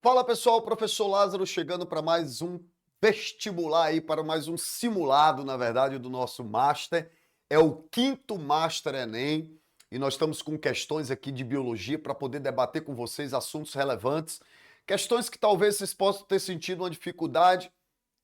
Fala pessoal, professor Lázaro chegando para mais um vestibular aí, para mais um simulado, na verdade, do nosso Master. É o quinto Master Enem e nós estamos com questões aqui de biologia para poder debater com vocês assuntos relevantes, questões que talvez vocês possam ter sentido uma dificuldade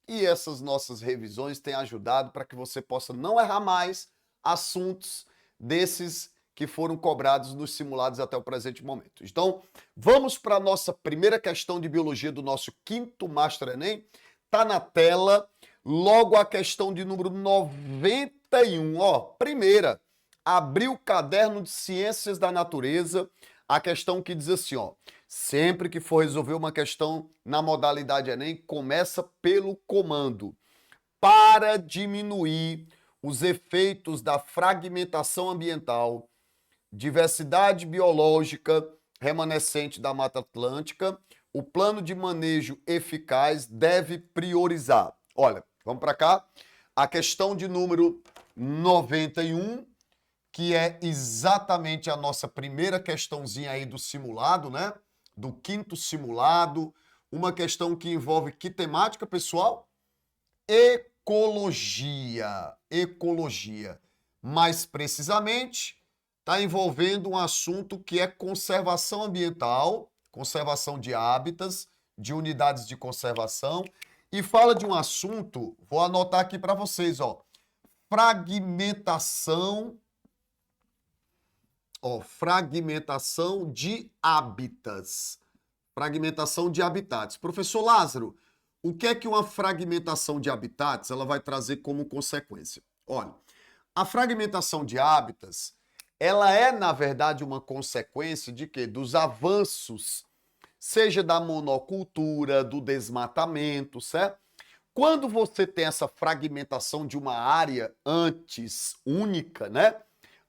e essas nossas revisões têm ajudado para que você possa não errar mais assuntos desses que foram cobrados nos simulados até o presente momento. Então, vamos para a nossa primeira questão de biologia do nosso quinto Master Enem. Está na tela, logo a questão de número 91. Primeira, abrir o caderno de Ciências da Natureza, a questão que diz assim, sempre que for resolver uma questão na modalidade Enem, começa pelo comando. Para diminuir os efeitos da fragmentação ambiental, diversidade biológica remanescente da Mata Atlântica, o plano de manejo eficaz deve priorizar. Olha, vamos para cá. A questão de número 91, que é exatamente a nossa primeira questãozinha aí do simulado, né? Do quinto simulado. Uma questão que envolve que temática, pessoal? Ecologia. Ecologia. Mais precisamente, está envolvendo um assunto que é conservação ambiental, conservação de hábitats, de unidades de conservação, e fala de um assunto, vou anotar aqui para vocês, fragmentação de hábitats. Fragmentação de habitats. Professor Lázaro, o que é que uma fragmentação de habitats ela vai trazer como consequência? Olha, a fragmentação de hábitats ela é, na verdade, uma consequência de quê? Dos avanços, seja da monocultura, do desmatamento, certo? Quando você tem essa fragmentação de uma área antes única, né?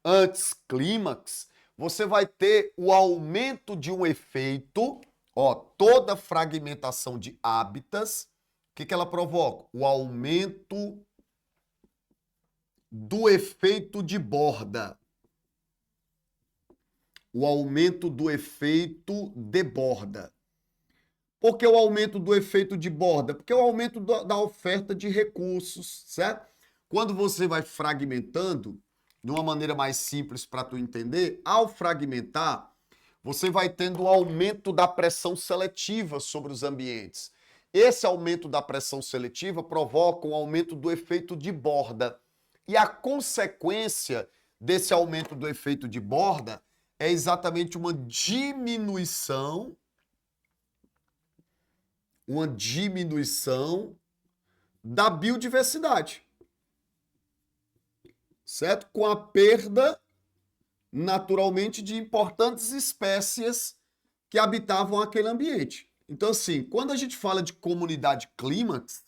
Antes clímax, você vai ter o aumento de um efeito, toda fragmentação de hábitats, o que ela provoca? O aumento do efeito de borda. O aumento do efeito de borda. Por que o aumento do efeito de borda? Porque é o aumento da oferta de recursos, certo? Quando você vai fragmentando, de uma maneira mais simples para tu entender, ao fragmentar, você vai tendo um aumento da pressão seletiva sobre os ambientes. Esse aumento da pressão seletiva provoca um aumento do efeito de borda. E a consequência desse aumento do efeito de borda é exatamente uma diminuição da biodiversidade, certo? Com a perda, naturalmente, de importantes espécies que habitavam aquele ambiente. Então, assim, quando a gente fala de comunidade clímax,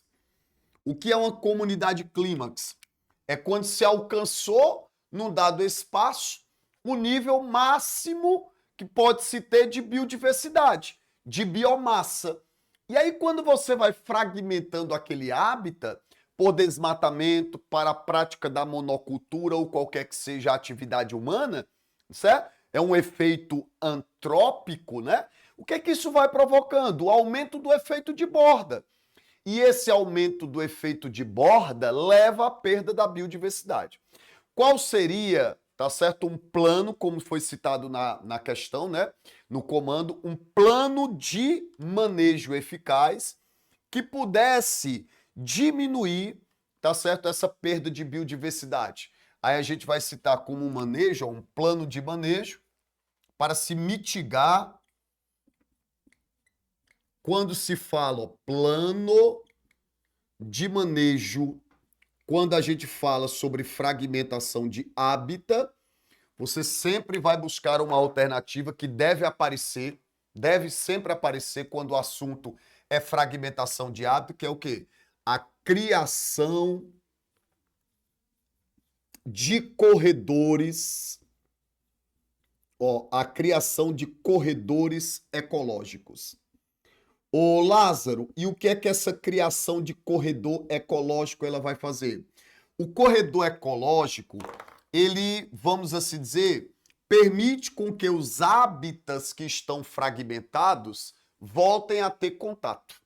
o que é uma comunidade clímax? É quando se alcançou, num dado espaço, o nível máximo que pode se ter de biodiversidade, de biomassa. E aí, quando você vai fragmentando aquele hábitat, por desmatamento, para a prática da monocultura ou qualquer que seja a atividade humana, certo? É um efeito antrópico, né? O que é que isso vai provocando? O aumento do efeito de borda. E esse aumento do efeito de borda leva à perda da biodiversidade. Qual seria, tá certo, um plano, como foi citado na questão, né, no comando, um plano de manejo eficaz que pudesse diminuir, tá certo, essa perda de biodiversidade. Aí a gente vai citar como um manejo, um plano de manejo, para se mitigar. Quando se fala plano de manejo, quando a gente fala sobre fragmentação de hábitat, você sempre vai buscar uma alternativa que deve sempre aparecer quando o assunto é fragmentação de hábitat, que é o quê? A criação de corredores, a criação de corredores ecológicos. Ô Lázaro, e o que é que essa criação de corredor ecológico ela vai fazer? O corredor ecológico, ele, vamos assim dizer, permite com que os hábitats que estão fragmentados voltem a ter contato.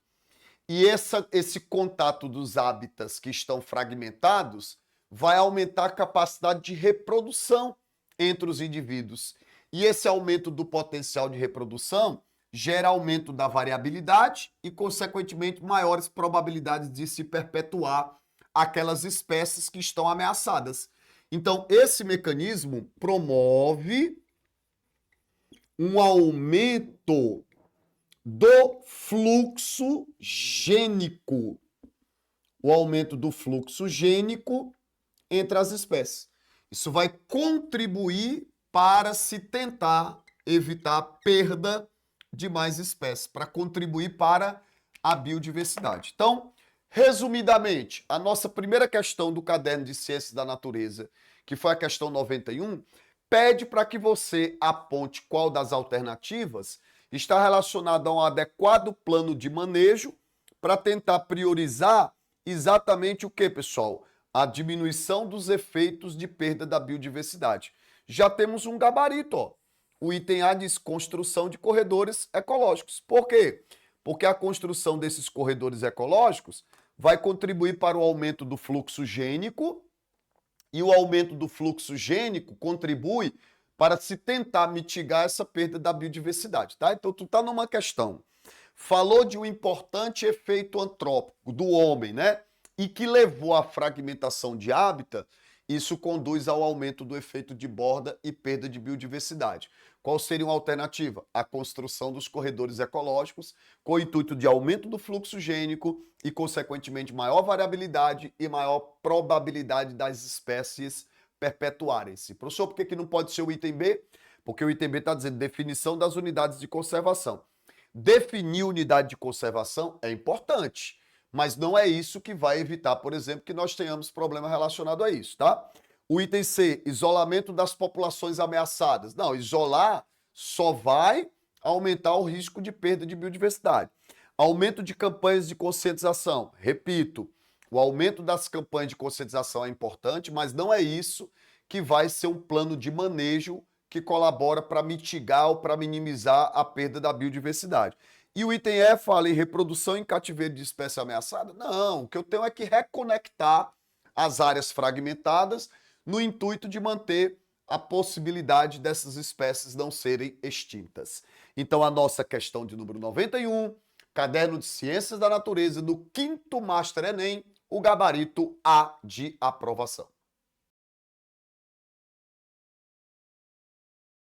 E esse contato dos hábitats que estão fragmentados vai aumentar a capacidade de reprodução entre os indivíduos. E esse aumento do potencial de reprodução gera aumento da variabilidade e, consequentemente, maiores probabilidades de se perpetuar aquelas espécies que estão ameaçadas. Então, esse mecanismo promove um aumento do fluxo gênico. O aumento do fluxo gênico entre as espécies. Isso vai contribuir para se tentar evitar a perda de mais espécies, para contribuir para a biodiversidade. Então, resumidamente, a nossa primeira questão do caderno de Ciências da Natureza, que foi a questão 91, pede para que você aponte qual das alternativas está relacionada a um adequado plano de manejo para tentar priorizar exatamente o que, pessoal? A diminuição dos efeitos de perda da biodiversidade. Já temos um gabarito, ó. O item A diz construção de corredores ecológicos. Por quê? Porque a construção desses corredores ecológicos vai contribuir para o aumento do fluxo gênico e o aumento do fluxo gênico contribui para se tentar mitigar essa perda da biodiversidade, tá? Então, tu tá numa questão, falou de um importante efeito antrópico do homem, né? E que levou à fragmentação de hábitat, isso conduz ao aumento do efeito de borda e perda de biodiversidade. Qual seria uma alternativa? A construção dos corredores ecológicos, com o intuito de aumento do fluxo gênico e, consequentemente, maior variabilidade e maior probabilidade das espécies perpetuarem-se. Professor, por que não pode ser o item B? Porque o item B está dizendo definição das unidades de conservação. Definir unidade de conservação é importante, mas não é isso que vai evitar, por exemplo, que nós tenhamos problema relacionado a isso, tá? O item C, isolamento das populações ameaçadas. Não, isolar só vai aumentar o risco de perda de biodiversidade. Aumento de campanhas de conscientização. Repito, o aumento das campanhas de conscientização é importante, mas não é isso que vai ser um plano de manejo que colabora para mitigar ou para minimizar a perda da biodiversidade. E o item E fala em reprodução em cativeiro de espécie ameaçada? Não, o que eu tenho é que reconectar as áreas fragmentadas no intuito de manter a possibilidade dessas espécies não serem extintas. Então, a nossa questão de número 91, Caderno de Ciências da Natureza, do 5º Master Enem, o gabarito A de aprovação.